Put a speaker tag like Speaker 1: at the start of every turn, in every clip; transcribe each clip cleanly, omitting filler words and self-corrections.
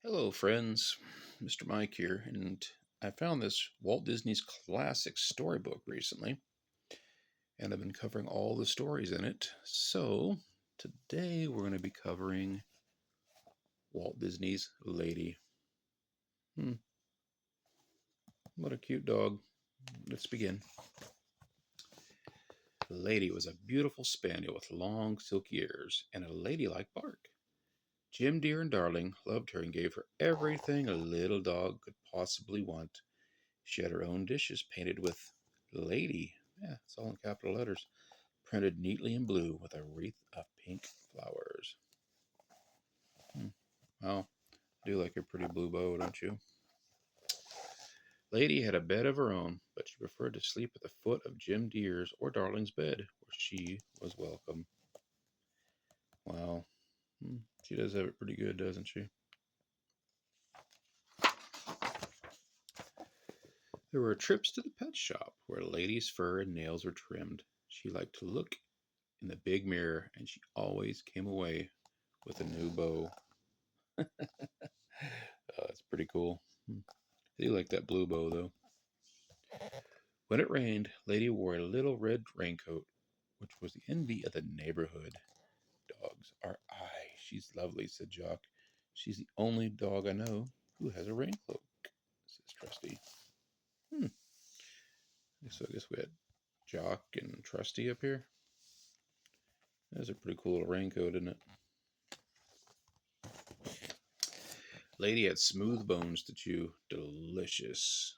Speaker 1: Hello, friends. Mr. Mike here, and I found this Walt Disney's classic storybook recently, and I've been covering all the stories in it. So, today we're going to be covering Walt Disney's Lady. Hmm, what a cute dog. Let's begin. Lady was a beautiful spaniel with long, silky ears and a ladylike bark. Jim Dear and Darling loved her and gave her everything a little dog could possibly want. She had her own dishes painted with Lady. Yeah, it's all in capital letters. Printed neatly in blue with a wreath of pink flowers. Well, I do like a pretty blue bow, don't you? Lady had a bed of her own, but she preferred to sleep at the foot of Jim Deer's or Darling's bed, where she was welcome. Wow, she does have it pretty good, doesn't she? There were trips to the pet shop, where Lady's fur and nails were trimmed. She liked to look in the big mirror, and she always came away with a new bow. That's pretty cool. I do like that blue bow, though. When it rained, Lady wore a little red raincoat, which was the envy of the neighborhood. Dogs are she's lovely, said Jock. She's the only dog I know who has a raincoat, says Trusty. Hmm. So I guess we had Jock and Trusty up here. That's a pretty cool little raincoat, isn't it? Lady had smooth bones to chew. Delicious.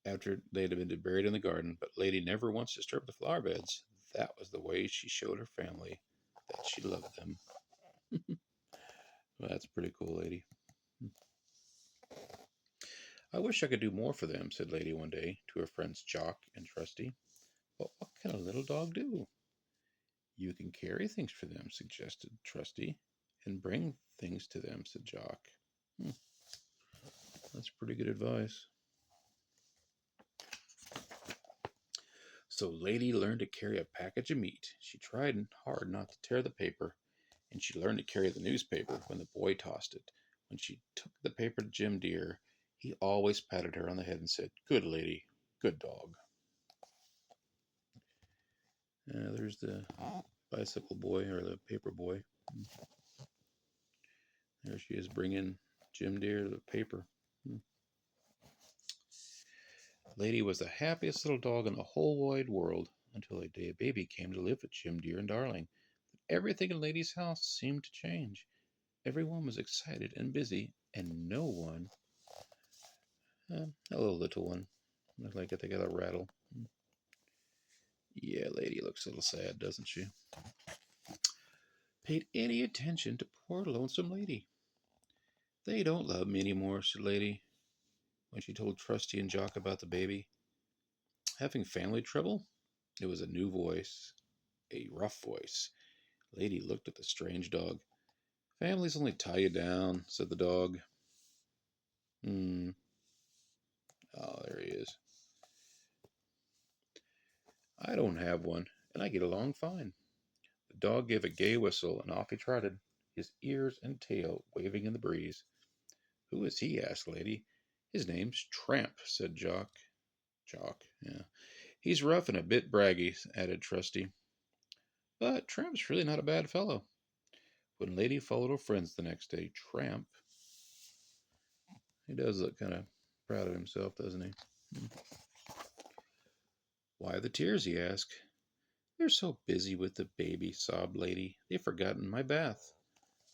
Speaker 1: After they'd been buried in the garden, but Lady never once disturbed the flower beds. That was the way she showed her family that she loved them. Well, that's pretty cool, Lady. I wish I could do more for them, said Lady one day to her friends Jock and Trusty. But what can a little dog do? You can carry things for them, suggested Trusty. And bring things to them, said Jock. Hmm, that's pretty good advice. So Lady learned to carry a package of meat. She tried hard not to tear the paper, and she learned to carry the newspaper when the boy tossed it. When she took the paper to Jim Dear, he always patted her on the head and said, "Good lady, good dog." There's the bicycle boy or the paper boy. There she is bringing Jim Dear the paper. Lady was the happiest little dog in the whole wide world until a day a baby came to live with Jim Dear and Darling. Everything in Lady's house seemed to change. Everyone was excited and busy, and no one, hello, little one. Looks like they got a rattle. Yeah, Lady looks a little sad, doesn't she? Paid any attention to poor lonesome Lady. They don't love me any more, said Lady, when she told Trusty and Jock about the baby. Having family trouble? It was a new voice, a rough voice. Lady looked at the strange dog. Families only tie you down, said the dog. Hmm. Oh, there he is. I don't have one, and I get along fine. The dog gave a gay whistle, and off he trotted, his ears and tail waving in the breeze. Who is he? Asked Lady. His name's Tramp, said Jock, yeah. He's rough and a bit braggy, added Trusty. But Tramp's really not a bad fellow. When Lady followed her friends the next day, Tramp, he does look kind of proud of himself, doesn't he? Why the tears? He asked. They're so busy with the baby, sobbed Lady. They've forgotten my bath.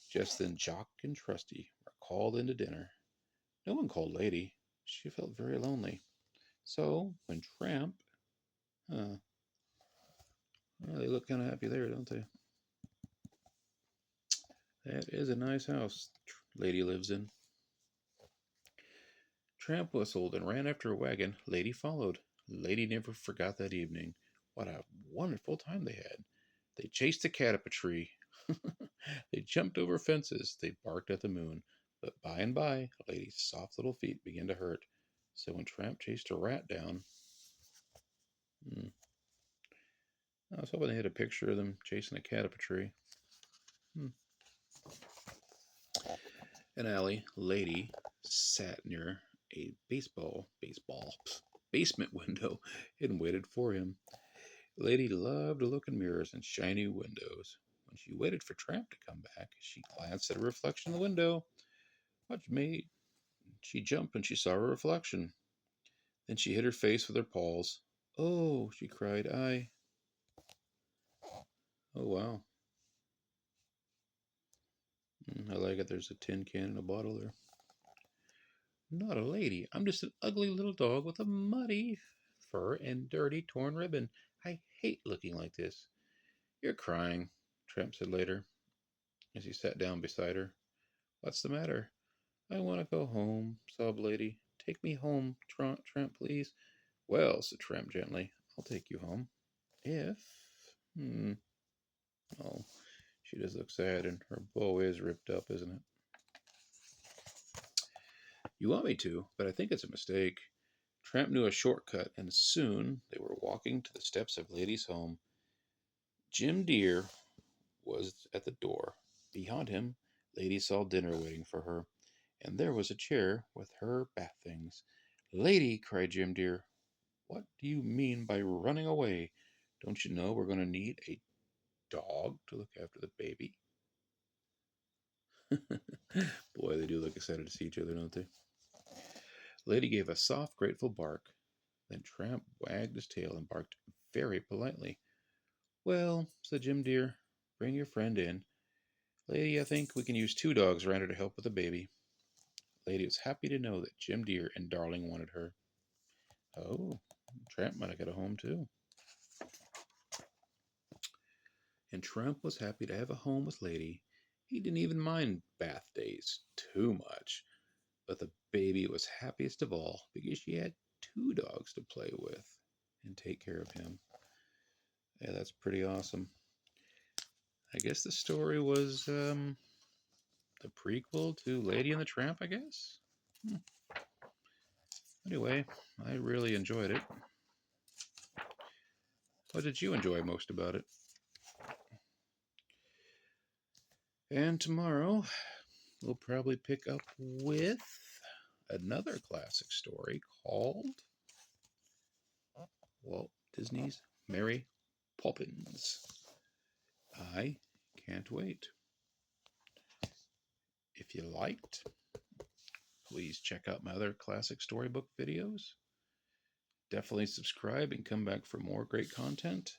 Speaker 1: Just then Jock and Trusty were called in to dinner. No one called Lady. She felt very lonely. So when Tramp, well, they look kind of happy there, don't they? That is a nice house Lady lives in. Tramp whistled and ran after a wagon. Lady followed. Lady never forgot that evening. What a wonderful time they had. They chased a cat up a tree. They jumped over fences. They barked at the moon. But by and by, Lady's soft little feet began to hurt. So when Tramp chased a rat down, hmm, I was hoping they had a picture of them chasing a cat up a tree. Hmm. An alley lady sat near a basement window and waited for him. Lady loved to look in mirrors and shiny windows. When she waited for Tramp to come back, she glanced at a reflection in the window. What made she jump when she saw her reflection? Then she hit her face with her paws. Oh, she cried, Oh, wow. I like it. There's a tin can and a bottle there. Not a lady. I'm just an ugly little dog with a muddy fur and dirty torn ribbon. I hate looking like this. You're crying, Tramp said later, as he sat down beside her. What's the matter? I want to go home, sobbed Lady. Take me home, Tramp, please. Well, said Tramp gently, I'll take you home. If. Hmm. Oh, she does look sad, and her bow is ripped up, isn't it? You want me to, but I think it's a mistake. Tramp knew a shortcut, and soon they were walking to the steps of Lady's home. Jim Deer was at the door. Beyond him, Lady saw dinner waiting for her, and there was a chair with her bath things. Lady, cried Jim Deer, what do you mean by running away? Don't you know we're going to need a dog to look after the baby? Boy, they do look excited to see each other, don't they? Lady gave a soft, grateful bark. Then Tramp wagged his tail and barked very politely. Well, said Jim Deer, bring your friend in. Lady, I think we can use 2 dogs around her to help with the baby. Lady was happy to know that Jim Deer and Darling wanted her. Oh, Tramp might have got a home too. And Tramp was happy to have a home with Lady. He didn't even mind bath days too much. But the baby was happiest of all because she had 2 dogs to play with and take care of him. Yeah, that's pretty awesome. I guess the story was the prequel to Lady and the Tramp, I guess. Anyway, I really enjoyed it. What did you enjoy most about it? And tomorrow, we'll probably pick up with another classic story called Walt Disney's Mary Poppins. I can't wait. If you liked, please check out my other classic storybook videos. Definitely subscribe and come back for more great content.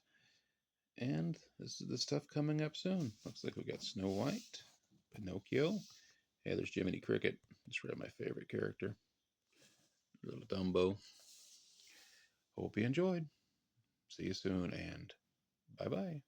Speaker 1: And this is the stuff coming up soon. Looks like we got Snow White, Pinocchio. Hey, there's Jiminy Cricket. It's really my favorite character. Little Dumbo. Hope you enjoyed. See you soon and bye-bye.